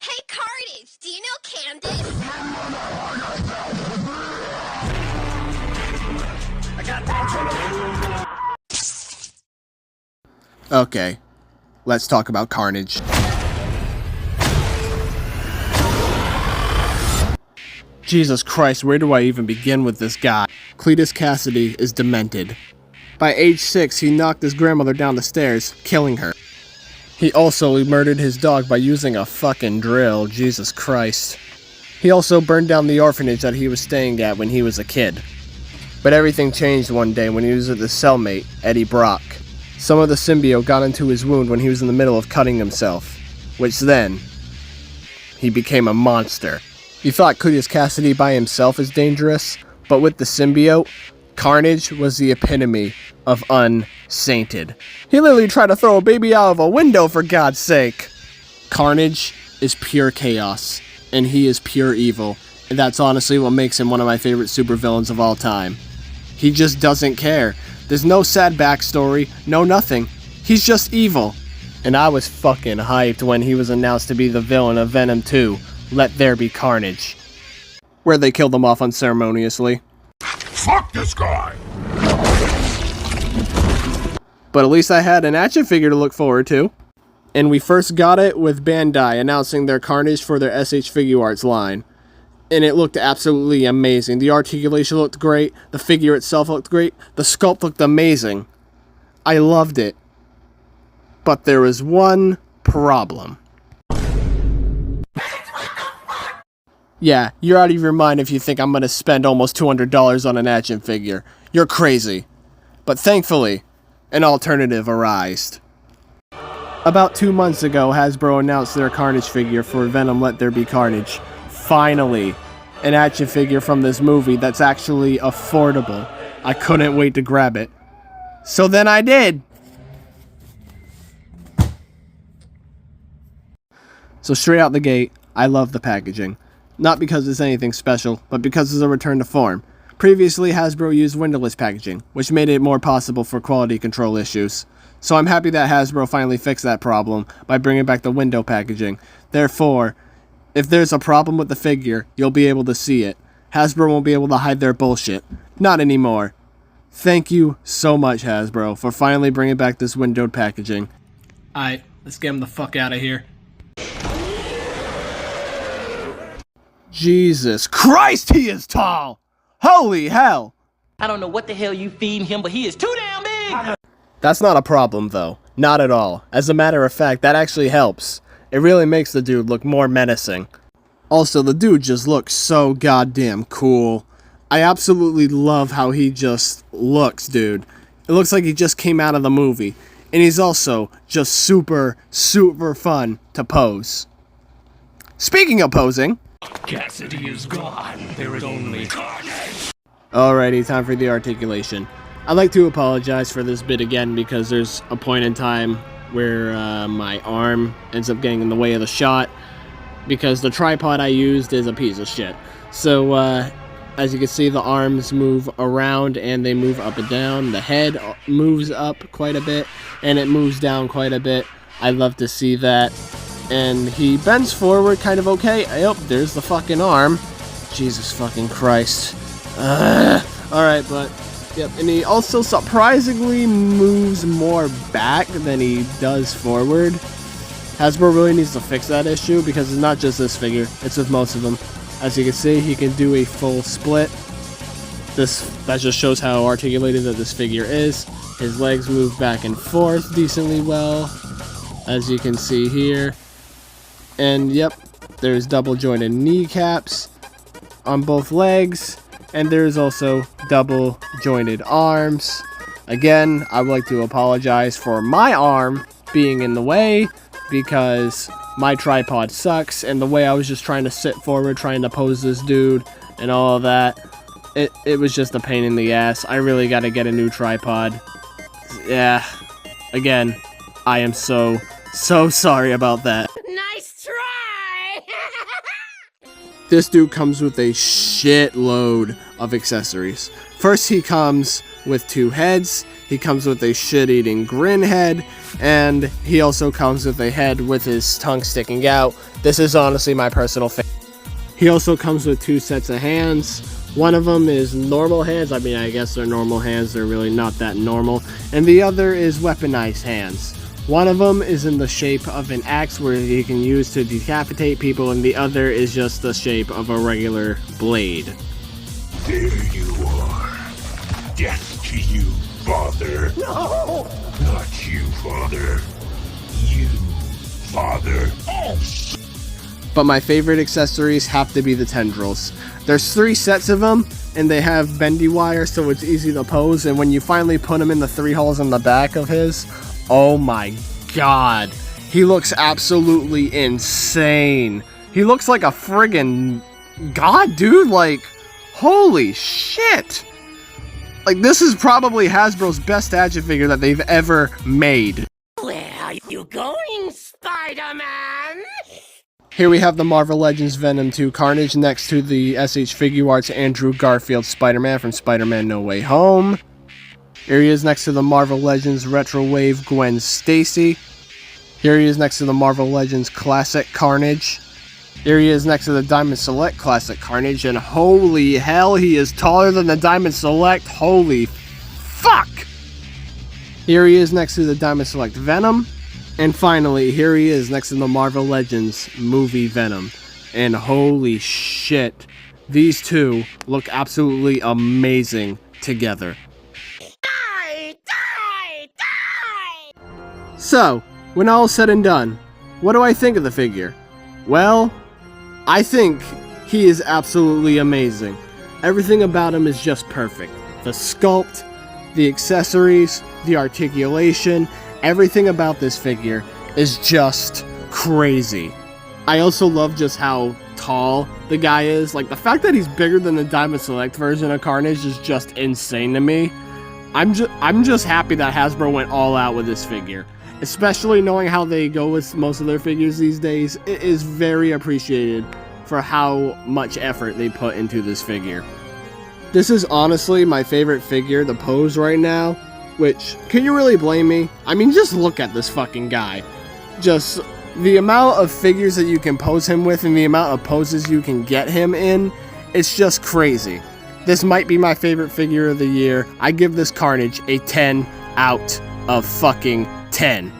Hey, Carnage, do you know Candace? Okay, let's talk about Carnage. Jesus Christ, where do I even begin with this guy? Cletus Cassidy is demented. By age 6, he knocked his grandmother down the stairs, killing her. He also murdered his dog by using a fucking drill, Jesus Christ. He also burned down the orphanage that he was staying at when he was a kid. But everything changed one day when he was with his cellmate, Eddie Brock. Some of the symbiote got into his wound when he was in the middle of cutting himself, which then, he became a monster. You thought Cletus Cassidy by himself is dangerous, but with the symbiote, Carnage was the epitome of unsainted. He literally tried to throw a baby out of a window, for God's sake. Carnage is pure chaos, and he is pure evil, and that's honestly what makes him one of my favorite supervillains of all time. He just doesn't care. There's no sad backstory, no nothing. He's just evil. And I was fucking hyped when he was announced to be the villain of Venom 2, Let There Be Carnage, where they killed him off unceremoniously. Fuck this guy! But at least I had an action figure to look forward to. And we first got it with Bandai announcing their Carnage for their SH Figuarts line. And it looked absolutely amazing. The articulation looked great, the figure itself looked great, the sculpt looked amazing. I loved it. But there was one problem. Yeah, you're out of your mind if you think I'm gonna spend almost $200 on an action figure. You're crazy. But thankfully, an alternative arose. About 2 months ago, Hasbro announced their Carnage figure for Venom Let There Be Carnage. Finally, an action figure from this movie that's actually affordable. I couldn't wait to grab it. So then I did! So straight out the gate, I love the packaging. Not because it's anything special, but because it's a return to form. Previously, Hasbro used windowless packaging, which made it more possible for quality control issues. So I'm happy that Hasbro finally fixed that problem by bringing back the window packaging. Therefore, if there's a problem with the figure, you'll be able to see it. Hasbro won't be able to hide their bullshit. Not anymore. Thank you so much, Hasbro, for finally bringing back this windowed packaging. Alright, let's get him the fuck out of here. Jesus Christ, he is tall! Holy hell! I don't know what the hell you feeding him, but he is too damn big! That's not a problem, though. Not at all. As a matter of fact, that actually helps. It really makes the dude look more menacing. Also, the dude just looks so goddamn cool. I absolutely love how he just looks, dude. It looks like he just came out of the movie. And he's also just super, super fun to pose. Speaking of posing... Cassidy is gone. There is only Carnage. Alrighty, time for the articulation. I'd like to apologize for this bit again because there's a point in time where my arm ends up getting in the way of the shot because the tripod I used is a piece of shit. So, as you can see, the arms move around and they move up and down. The head moves up quite a bit and it moves down quite a bit. I love to see that. And he bends forward kind of okay. Yep, there's the fucking arm. Jesus fucking Christ. Alright, but... Yep, and he also surprisingly moves more back than he does forward. Hasbro really needs to fix that issue because it's not just this figure, it's with most of them. As you can see, he can do a full split. That just shows how articulated that this figure is. His legs move back and forth decently well, as you can see here. And yep, there's double jointed kneecaps on both legs. And there's also double jointed arms. Again, I would like to apologize for my arm being in the way because my tripod sucks and the way I was just trying to sit forward, trying to pose this dude and all of that, it was just a pain in the ass. I really got to get a new tripod. Yeah, again, I am so sorry about that. Nice try! This dude comes with a shitload of accessories. First he comes with 2 heads, he comes with a shit-eating grin head, and he also comes with a head with his tongue sticking out. This is honestly my personal favorite. He also comes with 2 sets of hands. One of them is normal hands. I mean, I guess they're normal hands. They're really not that normal. And the other is weaponized hands. One of them is in the shape of an axe where he can use to decapitate people, and the other is just the shape of a regular blade. There you are. Death to you, Father. No! Not you, Father. You, Father. But my favorite accessories have to be the tendrils. There's 3 sets of them, and they have bendy wire, so it's easy to pose, and when you finally put them in the 3 holes in the back of his, oh my god. He looks absolutely insane. He looks like a friggin' god, dude. Like, holy shit. Like, this is probably Hasbro's best action figure that they've ever made. Where are you going, Spider-Man? Here we have the Marvel Legends Venom 2 Carnage next to the SH Figuarts Andrew Garfield Spider-Man from Spider-Man No Way Home. Here he is next to the Marvel Legends Retro Wave Gwen Stacy. Here he is next to the Marvel Legends Classic Carnage. Here he is next to the Diamond Select Classic Carnage, and holy hell, he is taller than the Diamond Select. Holy fuck! Here he is next to the Diamond Select Venom. And finally, here he is next to the Marvel Legends movie Venom. And holy shit, these two look absolutely amazing together. Die! Die! Die! So, when all is said and done, what do I think of the figure? Well, I think he is absolutely amazing. Everything about him is just perfect. The sculpt, the accessories, the articulation, everything about this figure is just crazy. I also love just how tall the guy is. Like, the fact that he's bigger than the Diamond Select version of Carnage is just insane to me. I'm just happy that Hasbro went all out with this figure. Especially knowing how they go with most of their figures these days, it is very appreciated for how much effort they put into this figure. This is honestly my favorite figure to pose right now, which, can you really blame me? I mean, just look at this fucking guy. Just the amount of figures that you can pose him with and the amount of poses you can get him in, it's just crazy. This might be my favorite figure of the year. I give this Carnage a 10 out of fucking 10.